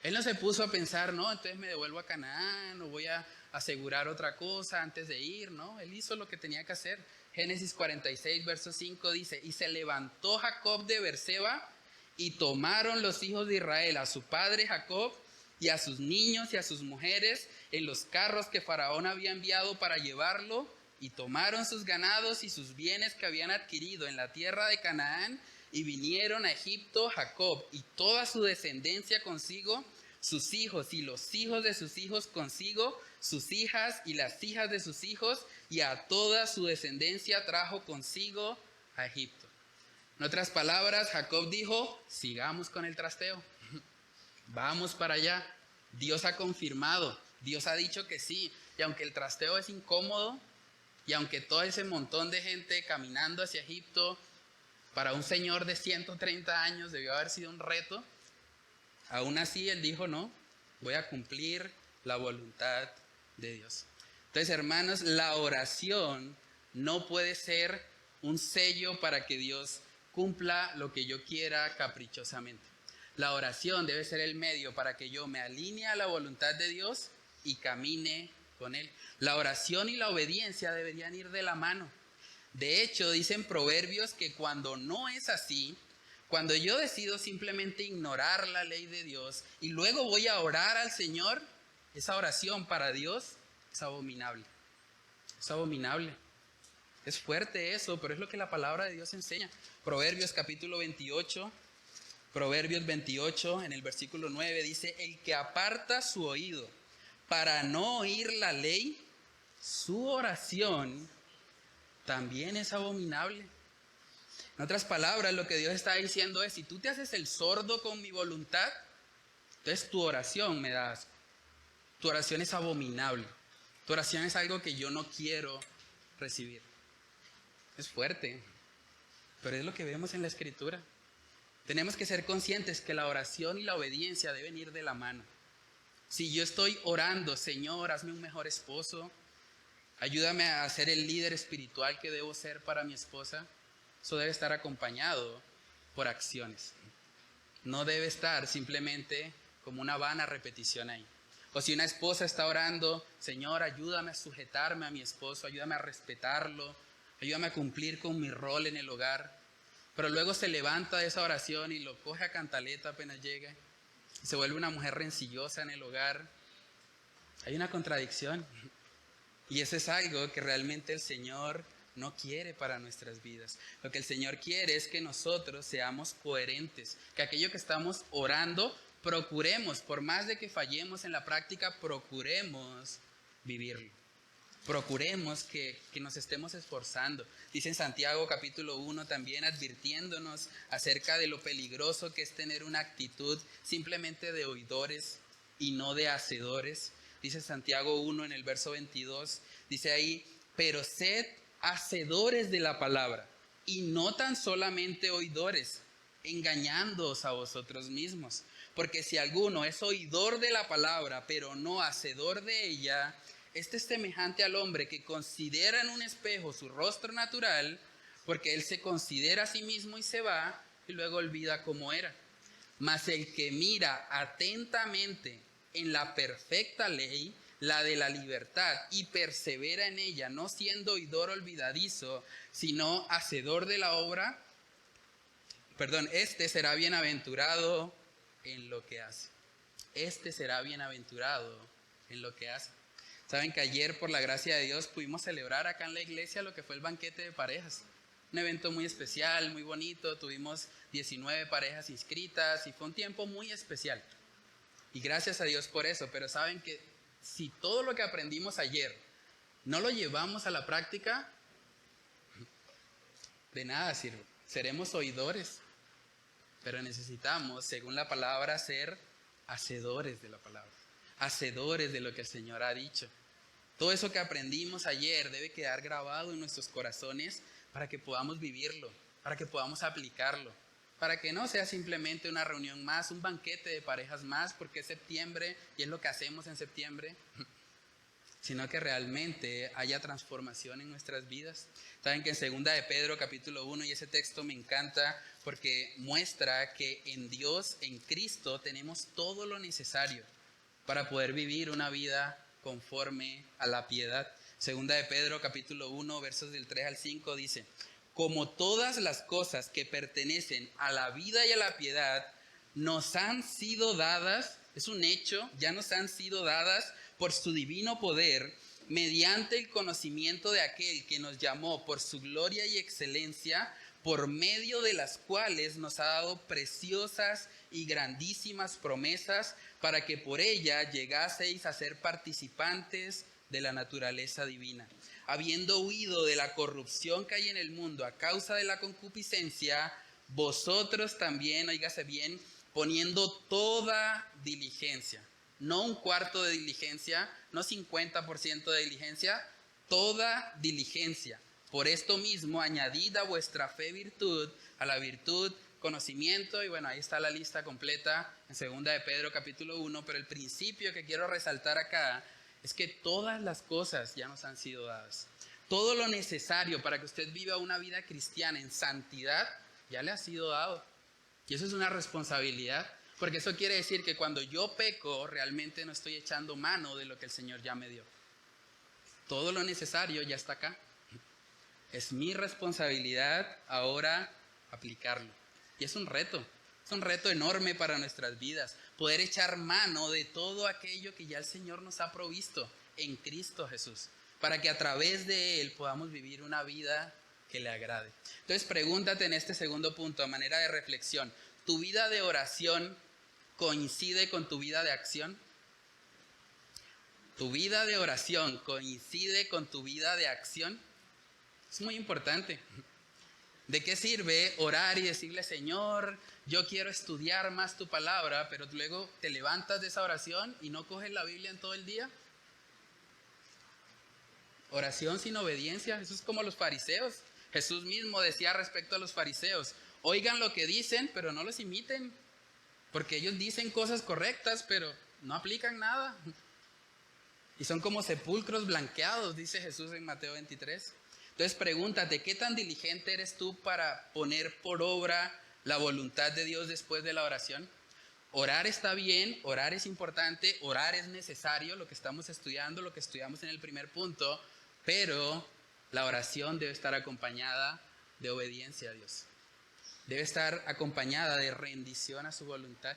Él no se puso a pensar, no, entonces me devuelvo a Canaán o voy a asegurar otra cosa antes de ir, ¿no? Él hizo lo que tenía que hacer. Génesis 46, verso 5 dice, y se levantó Jacob de Beerseba y tomaron los hijos de Israel a su padre Jacob y a sus niños y a sus mujeres en los carros que Faraón había enviado para llevarlo, y tomaron sus ganados y sus bienes que habían adquirido en la tierra de Canaán, y vinieron a Egipto Jacob y toda su descendencia consigo, sus hijos y los hijos de sus hijos consigo, sus hijas y las hijas de sus hijos, y a toda su descendencia trajo consigo a Egipto. En otras palabras, Jacob dijo, sigamos con el trasteo, vamos para allá. Dios ha confirmado, Dios ha dicho que sí, y aunque el trasteo es incómodo, y aunque todo ese montón de gente caminando hacia Egipto, para un señor de 130 años debió haber sido un reto, aún así él dijo, no, voy a cumplir la voluntad de Dios. Entonces, hermanos, la oración no puede ser un sello para que Dios cumpla lo que yo quiera caprichosamente. La oración debe ser el medio para que yo me alinee a la voluntad de Dios y camine con Él. La oración y la obediencia deberían ir de la mano. De hecho, dicen Proverbios que cuando no es así, cuando yo decido simplemente ignorar la ley de Dios y luego voy a orar al Señor, esa oración para Dios es abominable. Es abominable. Es fuerte eso, pero es lo que la palabra de Dios enseña. Proverbios capítulo 28, Proverbios 28 en el versículo 9 dice, el que aparta su oído para no oír la ley, su oración también es abominable. En otras palabras, lo que Dios está diciendo es, si tú te haces el sordo con mi voluntad, entonces tu oración me da asco. Tu oración es abominable. Tu oración es algo que yo no quiero recibir. Es fuerte, pero es lo que vemos en la Escritura. Tenemos que ser conscientes que la oración y la obediencia deben ir de la mano. Si yo estoy orando, Señor, hazme un mejor esposo, ayúdame a ser el líder espiritual que debo ser para mi esposa, eso debe estar acompañado por acciones. No debe estar simplemente como una vana repetición ahí. O si una esposa está orando, Señor, ayúdame a sujetarme a mi esposo, ayúdame a respetarlo, ayúdame a cumplir con mi rol en el hogar. Pero luego se levanta de esa oración y lo coge a cantaleta apenas llega. Y se vuelve una mujer rencillosa en el hogar. Hay una contradicción. Y eso es algo que realmente el Señor no quiere para nuestras vidas. Lo que el Señor quiere es que nosotros seamos coherentes. Que aquello que estamos orando, procuremos, por más de que fallemos en la práctica, procuremos vivirlo. Procuremos que nos estemos esforzando. Dice en Santiago capítulo 1 también advirtiéndonos acerca de lo peligroso que es tener una actitud simplemente de oidores y no de hacedores. Dice Santiago 1 en el verso 22, dice ahí, pero sed hacedores de la palabra y no tan solamente oidores, engañándoos a vosotros mismos. Porque si alguno es oidor de la palabra, pero no hacedor de ella, este es semejante al hombre que considera en un espejo su rostro natural, porque él se considera a sí mismo y se va, y luego olvida cómo era. Mas el que mira atentamente en la perfecta ley, la de la libertad, y persevera en ella, no siendo oidor olvidadizo, sino hacedor de la obra, este será bienaventurado en lo que hace. Este será bienaventurado en lo que hace. Saben que ayer, por la gracia de Dios, pudimos celebrar acá en la iglesia lo que fue el banquete de parejas. Un evento muy especial, muy bonito. Tuvimos 19 parejas inscritas y fue un tiempo muy especial. Y gracias a Dios por eso. Pero saben que si todo lo que aprendimos ayer no lo llevamos a la práctica, de nada sirve. Seremos oidores. Pero necesitamos, según la palabra, ser hacedores de la palabra. Hacedores de lo que el Señor ha dicho. Todo eso que aprendimos ayer debe quedar grabado en nuestros corazones para que podamos vivirlo, para que podamos aplicarlo, para que no sea simplemente una reunión más, un banquete de parejas más, porque es septiembre y es lo que hacemos en septiembre, sino que realmente haya transformación en nuestras vidas. Saben que en 2 de Pedro capítulo 1, y ese texto me encanta porque muestra que en Dios, en Cristo, tenemos todo lo necesario para poder vivir una vida conforme a la piedad. 2 de Pedro capítulo 1, versos del 3 al 5 dice, como todas las cosas que pertenecen a la vida y a la piedad nos han sido dadas, es un hecho, ya nos han sido dadas por su divino poder, mediante el conocimiento de aquel que nos llamó por su gloria y excelencia, por medio de las cuales nos ha dado preciosas y grandísimas promesas, para que por ella llegaseis a ser participantes de la naturaleza divina, habiendo huido de la corrupción que hay en el mundo a causa de la concupiscencia, vosotros también, oígase bien, poniendo toda diligencia, no un cuarto de diligencia, no 50% de diligencia, toda diligencia. Por esto mismo añadid a vuestra fe virtud, a la virtud conocimiento, y bueno, ahí está la lista completa en 2 de Pedro capítulo 1, pero el principio que quiero resaltar acá es que todas las cosas ya nos han sido dadas. Todo lo necesario para que usted viva una vida cristiana en santidad ya le ha sido dado. Y eso es una responsabilidad, porque eso quiere decir que cuando yo peco, realmente no estoy echando mano de lo que el Señor ya me dio. Todo lo necesario ya está acá. Es mi responsabilidad ahora aplicarlo. Y es un reto enorme para nuestras vidas, poder echar mano de todo aquello que ya el Señor nos ha provisto en Cristo Jesús, para que a través de Él podamos vivir una vida que le agrade. Entonces pregúntate en este segundo punto, a manera de reflexión, ¿tu vida de oración coincide con tu vida de acción? ¿Tu vida de oración coincide con tu vida de acción? Es muy importante. ¿De qué sirve orar y decirle, Señor, yo quiero estudiar más tu palabra, pero luego te levantas de esa oración y no coges la Biblia en todo el día? Oración sin obediencia, eso es como los fariseos. Jesús mismo decía respecto a los fariseos, oigan lo que dicen, pero no los imiten, porque ellos dicen cosas correctas, pero no aplican nada. Y son como sepulcros blanqueados, dice Jesús en Mateo 23. Entonces pregúntate, ¿qué tan diligente eres tú para poner por obra la voluntad de Dios después de la oración? Orar está bien, orar es importante, orar es necesario, lo que estamos estudiando, lo que estudiamos en el primer punto, pero la oración debe estar acompañada de obediencia a Dios. Debe estar acompañada de rendición a su voluntad.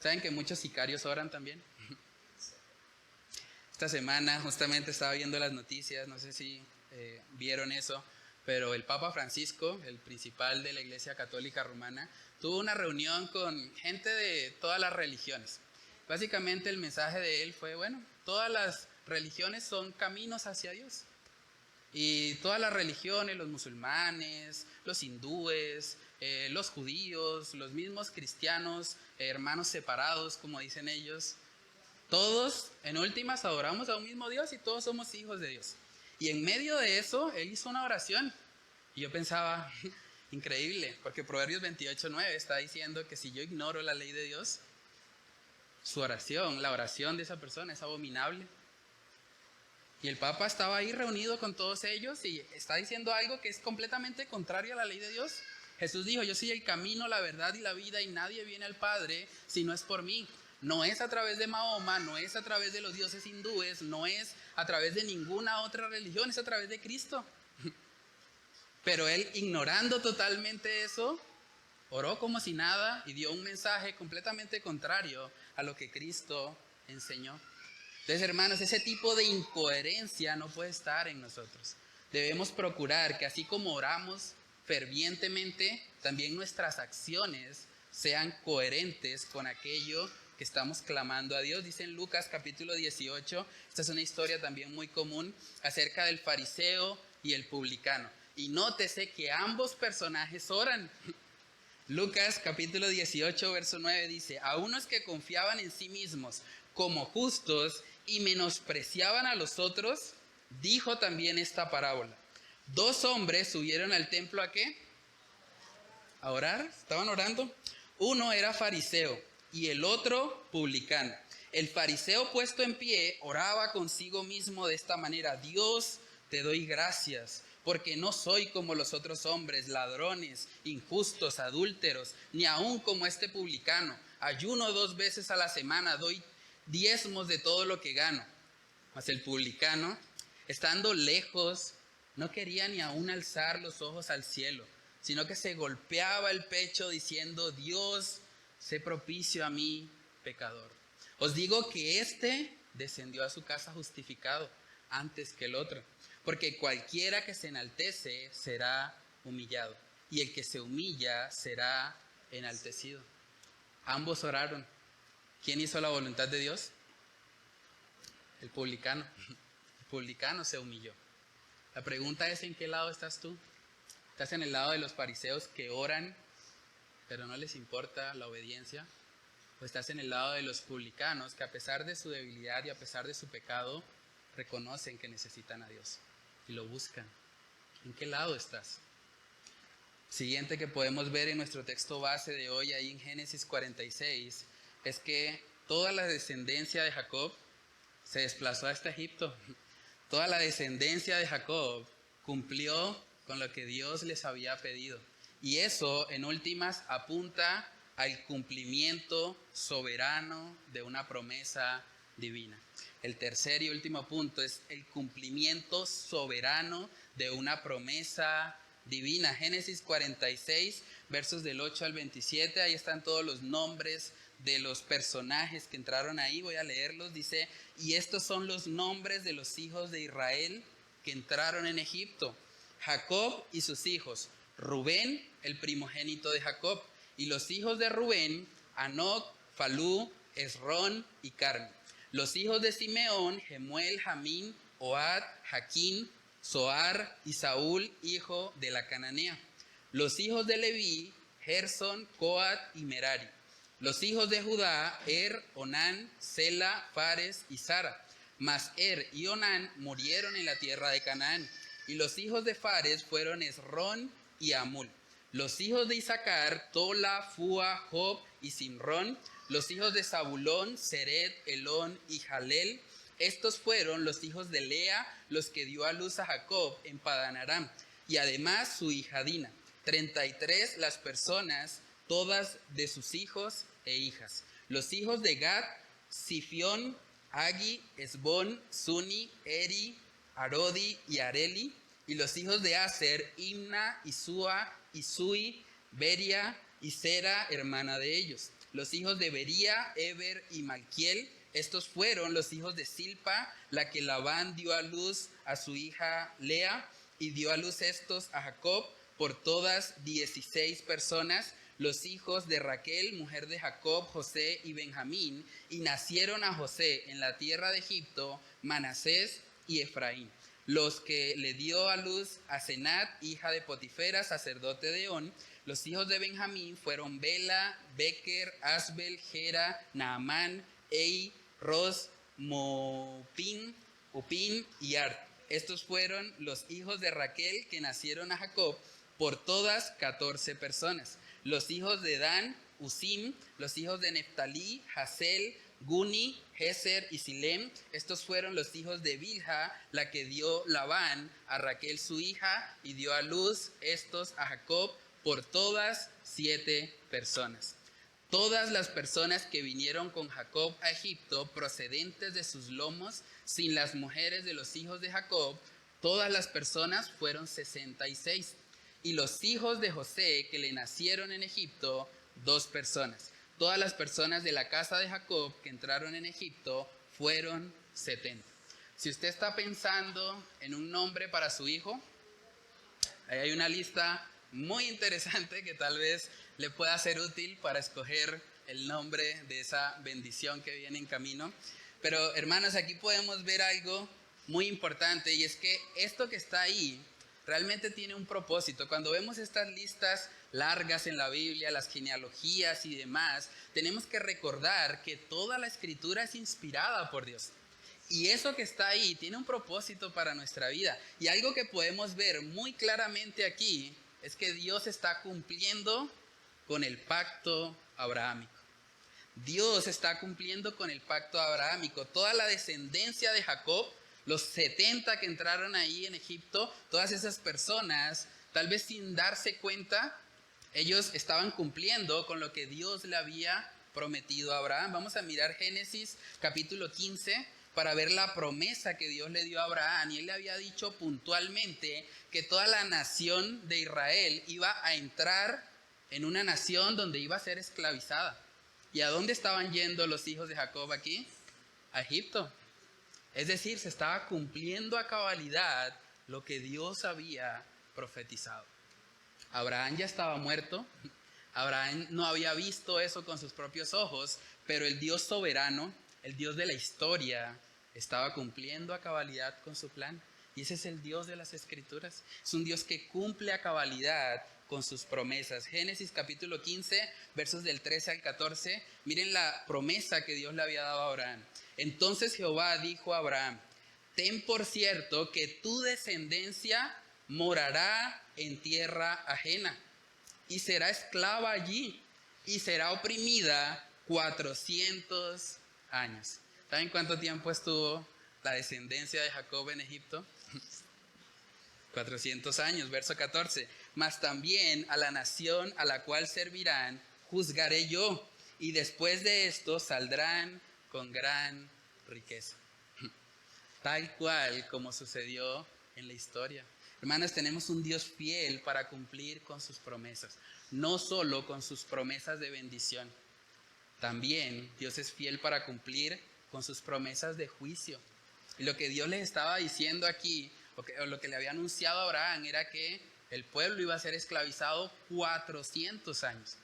¿Saben que muchos sicarios oran también? Esta semana justamente estaba viendo las noticias, no sé si vieron eso, pero el Papa Francisco, el principal de la Iglesia Católica Rumana, tuvo una reunión con gente de todas las religiones. Básicamente el mensaje de él fue, bueno, todas las religiones son caminos hacia Dios. Y todas las religiones, los musulmanes, los hindúes, los judíos, los mismos cristianos, hermanos separados, como dicen ellos, Todos, en últimas, adoramos a un mismo Dios y todos somos hijos de Dios. Y en medio de eso, él hizo una oración. Y yo pensaba, increíble, porque Proverbios 28:9 está diciendo que si yo ignoro la ley de Dios, su oración, la oración de esa persona es abominable. Y el Papa estaba ahí reunido con todos ellos y está diciendo algo que es completamente contrario a la ley de Dios. Jesús dijo, yo soy el camino, la verdad y la vida y nadie viene al Padre si no es por mí. No es a través de Mahoma, no es a través de los dioses hindúes, no es a través de ninguna otra religión, es a través de Cristo. Pero él, ignorando totalmente eso, oró como si nada y dio un mensaje completamente contrario a lo que Cristo enseñó. Entonces, hermanos, ese tipo de incoherencia no puede estar en nosotros. Debemos procurar que así como oramos fervientemente, también nuestras acciones sean coherentes con aquello que estamos clamando a Dios. Dice en Lucas capítulo 18, esta es una historia también muy común, acerca del fariseo y el publicano. Y nótese que ambos personajes oran. Lucas capítulo 18, verso 9 dice, a unos que confiaban en sí mismos como justos y menospreciaban a los otros, dijo también esta parábola. 2 hombres subieron al templo ¿a qué? A orar, estaban orando. Uno era fariseo y el otro publicano. El fariseo puesto en pie oraba consigo mismo de esta manera, Dios, te doy gracias, porque no soy como los otros hombres, ladrones, injustos, adúlteros, ni aun como este publicano. Ayuno 2 veces a la semana, doy diezmos de todo lo que gano. Mas el publicano, estando lejos, no quería ni aún alzar los ojos al cielo, sino que se golpeaba el pecho diciendo, Dios, sé propicio a mí, pecador. Os digo que éste descendió a su casa justificado antes que el otro, porque cualquiera que se enaltece será humillado, y el que se humilla será enaltecido. Ambos oraron. ¿Quién hizo la voluntad de Dios? El publicano. El publicano se humilló. La pregunta es, ¿en qué lado estás tú? ¿Estás en el lado de los fariseos que oran, pero no les importa la obediencia? ¿O estás en el lado de los publicanos que a pesar de su debilidad y a pesar de su pecado, reconocen que necesitan a Dios y lo buscan? ¿En qué lado estás? Siguiente que podemos ver en nuestro texto base de hoy, ahí en Génesis 46, es que toda la descendencia de Jacob se desplazó hasta Egipto. Toda la descendencia de Jacob cumplió con lo que Dios les había pedido. Y eso, en últimas, apunta al cumplimiento soberano de una promesa divina. El tercer y último punto es el cumplimiento soberano de una promesa divina. Génesis 46, versos del 8 al 27, ahí están todos los nombres de los personajes que entraron ahí, voy a leerlos. Dice, y estos son los nombres de los hijos de Israel que entraron en Egipto. Jacob y sus hijos, Rubén, el primogénito de Jacob, y los hijos de Rubén, Anoc, Falú, Esrón y Carmi. Los hijos de Simeón, Gemuel, Jamín, Ohad, Jaquín, Zoar y Saúl, hijo de la cananea. Los hijos de Leví, Gerson, Coat y Merari. Los hijos de Judá, Onán, Sela, Fares y Sara. Mas y Onán murieron en la tierra de Canaán. Y los hijos de Fares fueron Esrón y Amul. Los hijos de Isaacar, Tola, Fua, Job y Simrón. Los hijos de Zabulón, Seret, Elón y Jalel. Estos fueron los hijos de Lea, los que dio a luz a Jacob en Padan Aram. Y además su hija Dina. 33 las personas, todas de sus hijos e hijas. Los hijos de Gad, Sifión, Agi, Esbón, Suni, Eri, Arodi y Areli. Y los hijos de Aser, Imna, Isua, Isui, Beria y Sera, hermana de ellos. Los hijos de Bería, Eber y Malquiel. Estos fueron los hijos de Silpa, la que Labán dio a luz a su hija Lea, y dio a luz estos a Jacob, por todas 16 personas. Los hijos de Raquel, mujer de Jacob, José y Benjamín, y nacieron a José en la tierra de Egipto, Manasés y Efraín. Los que le dio a luz a Senat, hija de Potifera, sacerdote de On. Los hijos de Benjamín fueron Bela, Beker, Asbel, Gera, Naamán, Ei, Ros, Mopim, Upim y Ard. Estos fueron los hijos de Raquel que nacieron a Jacob, por todas 14 personas. Los hijos de Dan, Usim, los hijos de Neftalí, Hasel, Guni, Jezer y Silem. Estos fueron los hijos de Bilha, la que dio Labán a Raquel su hija, y dio a luz estos a Jacob, por todas 7 personas. Todas las personas que vinieron con Jacob a Egipto, procedentes de sus lomos, sin las mujeres de los hijos de Jacob, todas las personas fueron 66. Y los hijos de José que le nacieron en Egipto, 2 personas. Todas las personas de la casa de Jacob que entraron en Egipto fueron 70. Si usted está pensando en un nombre para su hijo, ahí hay una lista muy interesante que tal vez le pueda ser útil para escoger el nombre de esa bendición que viene en camino. Pero hermanos, aquí podemos ver algo muy importante, y es que esto que está ahí realmente tiene un propósito. Cuando vemos estas listas largas en la Biblia, las genealogías y demás, tenemos que recordar que toda la escritura es inspirada por Dios. Y eso que está ahí tiene un propósito para nuestra vida. Y algo que podemos ver muy claramente aquí es que Dios está cumpliendo con el pacto abrahámico. Dios está cumpliendo con el pacto abrahámico. Toda la descendencia de Jacob, los 70 que entraron ahí en Egipto, todas esas personas, tal vez sin darse cuenta, ellos estaban cumpliendo con lo que Dios le había prometido a Abraham. Vamos a mirar Génesis capítulo 15 para ver la promesa que Dios le dio a Abraham. Y él le había dicho puntualmente que toda la nación de Israel iba a entrar en una nación donde iba a ser esclavizada. ¿Y a dónde estaban yendo los hijos de Jacob aquí? A Egipto. Es decir, se estaba cumpliendo a cabalidad lo que Dios había profetizado. Abraham ya estaba muerto. Abraham no había visto eso con sus propios ojos, pero el Dios soberano, el Dios de la historia, estaba cumpliendo a cabalidad con su plan. Y ese es el Dios de las Escrituras. Es un Dios que cumple a cabalidad con sus promesas. Génesis capítulo 15, versos del 13 al 14. Miren la promesa que Dios le había dado a Abraham. Entonces Jehová dijo a Abraham: ten por cierto que tu descendencia morará en tierra ajena y será esclava allí y será oprimida 400 años. ¿Saben cuánto tiempo estuvo la descendencia de Jacob en Egipto? 400 años, verso 14. Mas también a la nación a la cual servirán juzgaré yo, y después de esto saldrán con gran riqueza. Tal cual como sucedió en la historia. Hermanos, tenemos un Dios fiel para cumplir con sus promesas. No solo con sus promesas de bendición. También Dios es fiel para cumplir con sus promesas de juicio. Y lo que Dios les estaba diciendo aquí, o lo que le había anunciado a Abraham, era que el pueblo iba a ser esclavizado 400 años.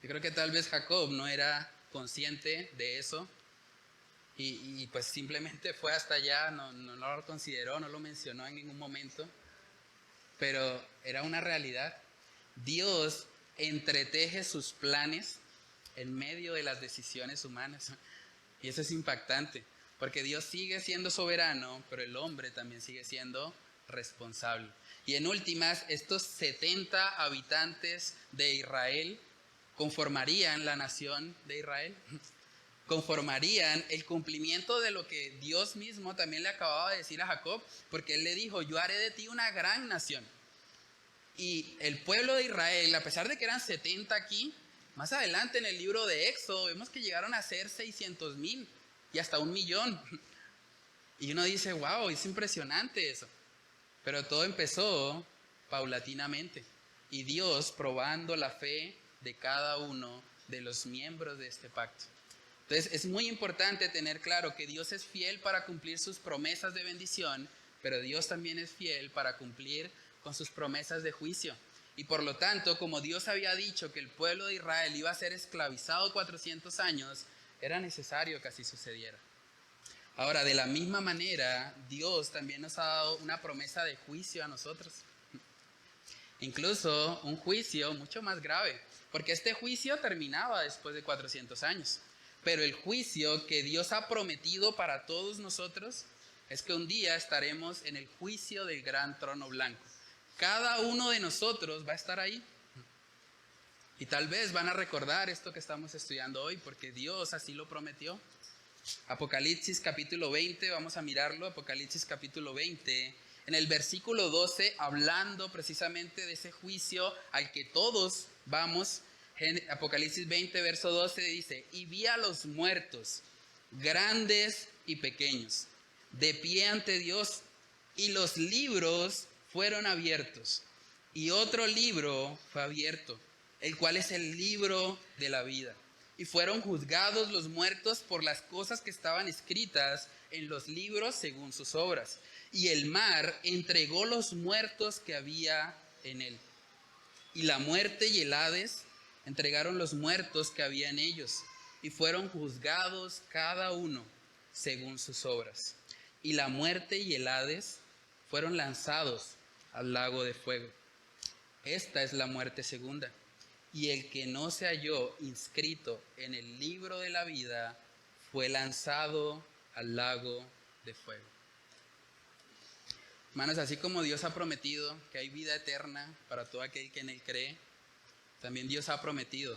Yo creo que tal vez Jacob no era consciente de eso. Y pues simplemente fue hasta allá, no lo consideró, no lo mencionó en ningún momento. Pero era una realidad. Dios entreteje sus planes en medio de las decisiones humanas. Y eso es impactante, porque Dios sigue siendo soberano, pero el hombre también sigue siendo responsable. Y en últimas, estos 70 habitantes de Israel conformarían la nación de Israel. Conformarían el cumplimiento de lo que Dios mismo también le acababa de decir a Jacob, porque él le dijo: yo haré de ti una gran nación. Y el pueblo de Israel, a pesar de que eran 70 aquí, más adelante en el libro de Éxodo vemos que llegaron a ser 600,000 y hasta 1,000,000. Y uno dice: wow, es impresionante eso. Pero todo empezó paulatinamente, y Dios probando la fe de cada uno de los miembros de este pacto. Entonces es muy importante tener claro que Dios es fiel para cumplir sus promesas de bendición, pero Dios también es fiel para cumplir con sus promesas de juicio. Y por lo tanto, como Dios había dicho que el pueblo de Israel iba a ser esclavizado 400 años, era necesario que así sucediera. Ahora, de la misma manera, Dios también nos ha dado una promesa de juicio a nosotros. Incluso un juicio mucho más grave, porque este juicio terminaba después de 400 años. Pero el juicio que Dios ha prometido para todos nosotros es que un día estaremos en el juicio del gran trono blanco. Cada uno de nosotros va a estar ahí. Y tal vez van a recordar esto que estamos estudiando hoy, porque Dios así lo prometió. Apocalipsis capítulo 20, vamos a mirarlo, Apocalipsis capítulo 20, en el versículo 12, hablando precisamente de ese juicio al que todos vamos. Apocalipsis 20, verso 12 dice: y vi a los muertos, grandes y pequeños, de pie ante Dios, y los libros fueron abiertos, y otro libro fue abierto, el cual es el libro de la vida. Y fueron juzgados los muertos por las cosas que estaban escritas en los libros según sus obras. Y el mar entregó los muertos que había en él. Y la muerte y el Hades entregaron los muertos que había en ellos. Y fueron juzgados cada uno según sus obras. Y la muerte y el Hades fueron lanzados al lago de fuego. Esta es la muerte segunda. Y el que no se halló inscrito en el libro de la vida fue lanzado al lago de fuego. Hermanos, así como Dios ha prometido que hay vida eterna para todo aquel que en Él cree, también Dios ha prometido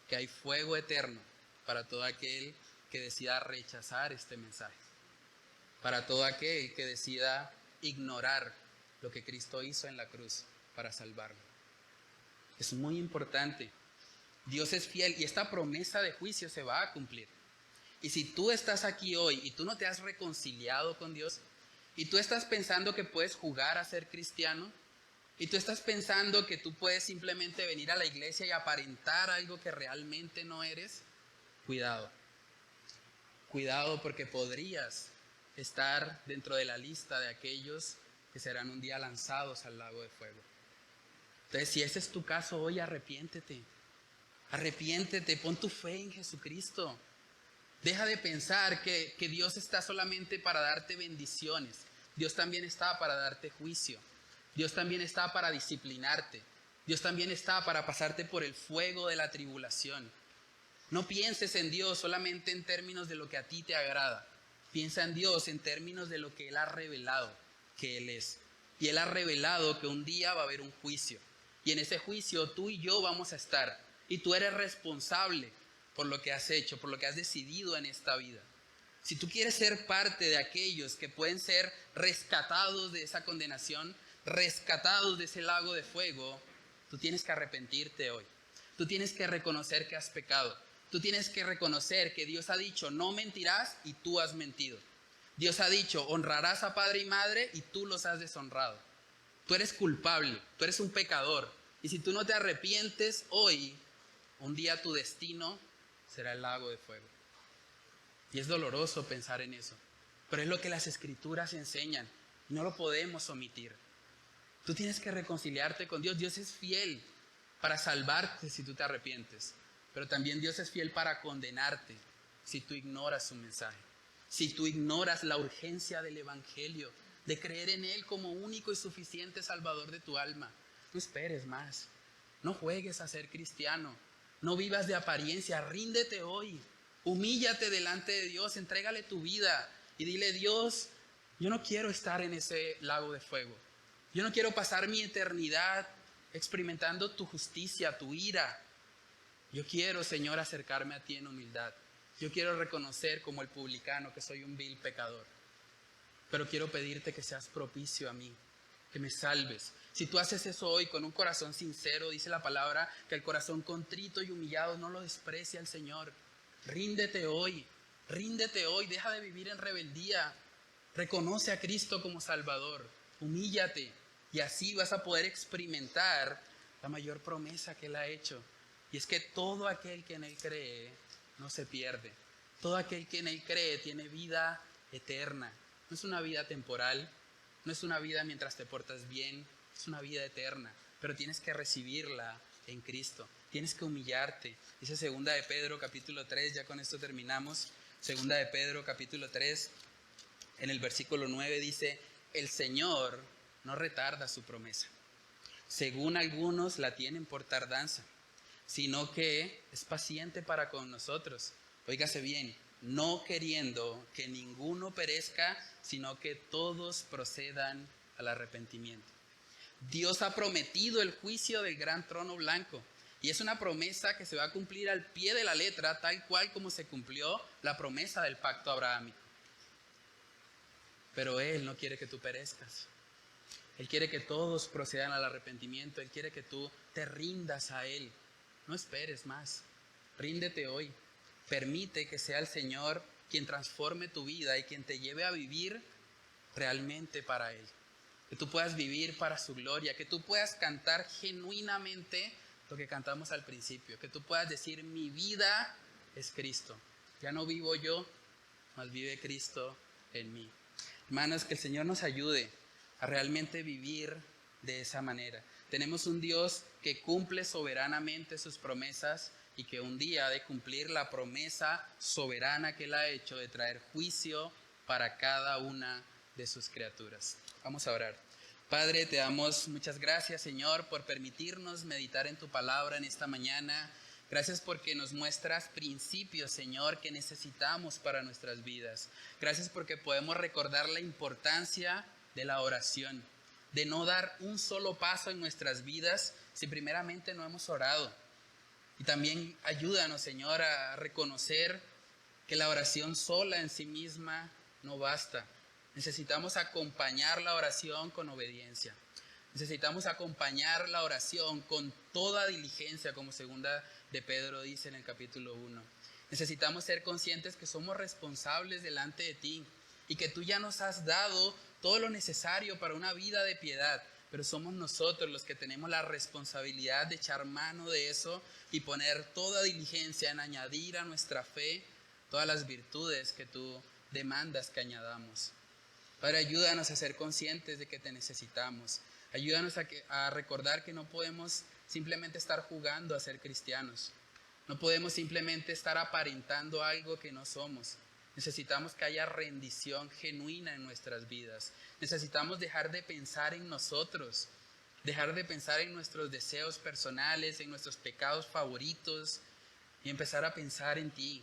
que hay fuego eterno para todo aquel que decida rechazar este mensaje, para todo aquel que decida ignorar lo que Cristo hizo en la cruz para salvarlo. Es muy importante. Dios es fiel y esta promesa de juicio se va a cumplir. Y si tú estás aquí hoy y tú no te has reconciliado con Dios, y tú estás pensando que puedes jugar a ser cristiano, y tú estás pensando que tú puedes simplemente venir a la iglesia y aparentar algo que realmente no eres, cuidado. Cuidado, porque podrías estar dentro de la lista de aquellos que serán un día lanzados al lago de fuego. Entonces, si ese es tu caso hoy, arrepiéntete. Arrepiéntete, pon tu fe en Jesucristo. Deja de pensar que Dios está solamente para darte bendiciones. Dios también está para darte juicio. Dios también está para disciplinarte. Dios también está para pasarte por el fuego de la tribulación. No pienses en Dios solamente en términos de lo que a ti te agrada. Piensa en Dios en términos de lo que Él ha revelado que Él es. Y Él ha revelado que un día va a haber un juicio. Y en ese juicio tú y yo vamos a estar. Y tú eres responsable por lo que has hecho, por lo que has decidido en esta vida. Si tú quieres ser parte de aquellos que pueden ser rescatados de esa condenación, rescatados de ese lago de fuego, tú tienes que arrepentirte hoy. Tú tienes que reconocer que has pecado. Tú tienes que reconocer que Dios ha dicho, no mentirás, y tú has mentido. Dios ha dicho, honrarás a padre y madre, y tú los has deshonrado. Tú eres culpable, tú eres un pecador. Y si tú no te arrepientes hoy, un día tu destino será el lago de fuego. Y es doloroso pensar en eso, pero es lo que las Escrituras enseñan y no lo podemos omitir. Tú tienes que reconciliarte con Dios. Dios es fiel para salvarte si tú te arrepientes, pero también Dios es fiel para condenarte si tú ignoras su mensaje, si tú ignoras la urgencia del Evangelio, de creer en Él como único y suficiente Salvador de tu alma. No esperes más, no juegues a ser cristiano, no vivas de apariencia, ríndete hoy, humíllate delante de Dios, entrégale tu vida y dile, Dios, yo no quiero estar en ese lago de fuego, yo no quiero pasar mi eternidad experimentando tu justicia, tu ira. Yo quiero, Señor, acercarme a ti en humildad. Yo quiero reconocer como el publicano que soy un vil pecador. Pero quiero pedirte que seas propicio a mí, que me salves. Si tú haces eso hoy con un corazón sincero, dice la palabra que el corazón contrito y humillado no lo desprecia el Señor. Ríndete hoy, deja de vivir en rebeldía. Reconoce a Cristo como Salvador, humíllate y así vas a poder experimentar la mayor promesa que Él ha hecho. Y es que todo aquel que en Él cree no se pierde. Todo aquel que en Él cree tiene vida eterna. No es una vida temporal, no es una vida mientras te portas bien, es una vida eterna. Pero tienes que recibirla en Cristo. Tienes que humillarte. Dice 2 de Pedro capítulo 3, ya con esto terminamos. 2 de Pedro capítulo 3, en el versículo 9 dice, el Señor no retarda su promesa, según algunos la tienen por tardanza, sino que es paciente para con nosotros, Óigase bien, no queriendo que ninguno perezca, sino que todos procedan al arrepentimiento. Dios ha prometido el juicio del gran trono blanco. Y es una promesa que se va a cumplir al pie de la letra, tal cual como se cumplió la promesa del pacto abrahámico. Pero Él no quiere que tú perezcas. Él quiere que todos procedan al arrepentimiento. Él quiere que tú te rindas a Él. No esperes más. Ríndete hoy. Permite que sea el Señor quien transforme tu vida y quien te lleve a vivir realmente para Él. Que tú puedas vivir para su gloria. Que tú puedas cantar genuinamente lo que cantamos al principio. Que tú puedas decir, mi vida es Cristo. Ya no vivo yo, mas vive Cristo en mí. Hermanos, que el Señor nos ayude a realmente vivir de esa manera. Tenemos un Dios que cumple soberanamente sus promesas y que un día ha de cumplir la promesa soberana que Él ha hecho de traer juicio para cada una de sus criaturas. Vamos a orar. Padre, te damos muchas gracias, Señor, por permitirnos meditar en tu palabra en esta mañana. Gracias porque nos muestras principios, Señor, que necesitamos para nuestras vidas. Gracias porque podemos recordar la importancia de la oración, de no dar un solo paso en nuestras vidas si primeramente no hemos orado. Y también ayúdanos, Señor, a reconocer que la oración sola en sí misma no basta. Necesitamos acompañar la oración con obediencia. Necesitamos acompañar la oración con toda diligencia, como segunda de Pedro dice en el capítulo 1. Necesitamos ser conscientes que somos responsables delante de ti y que tú ya nos has dado todo lo necesario para una vida de piedad, pero somos nosotros los que tenemos la responsabilidad de echar mano de eso y poner toda diligencia en añadir a nuestra fe todas las virtudes que tú demandas que añadamos. Padre, ayúdanos a ser conscientes de que te necesitamos. Ayúdanos a recordar que no podemos simplemente estar jugando a ser cristianos. No podemos simplemente estar aparentando algo que no somos. Necesitamos que haya rendición genuina en nuestras vidas. Necesitamos dejar de pensar en nosotros, dejar de pensar en nuestros deseos personales, en nuestros pecados favoritos y empezar a pensar en ti.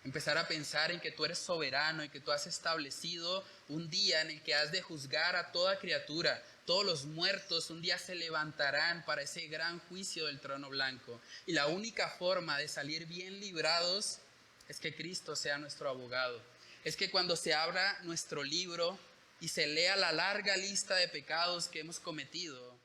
Empezar a pensar en que tú eres soberano y que tú has establecido un día en el que has de juzgar a toda criatura. Todos los muertos un día se levantarán para ese gran juicio del trono blanco. Y la única forma de salir bien librados es que Cristo sea nuestro abogado. Es que cuando se abra nuestro libro y se lea la larga lista de pecados que hemos cometido,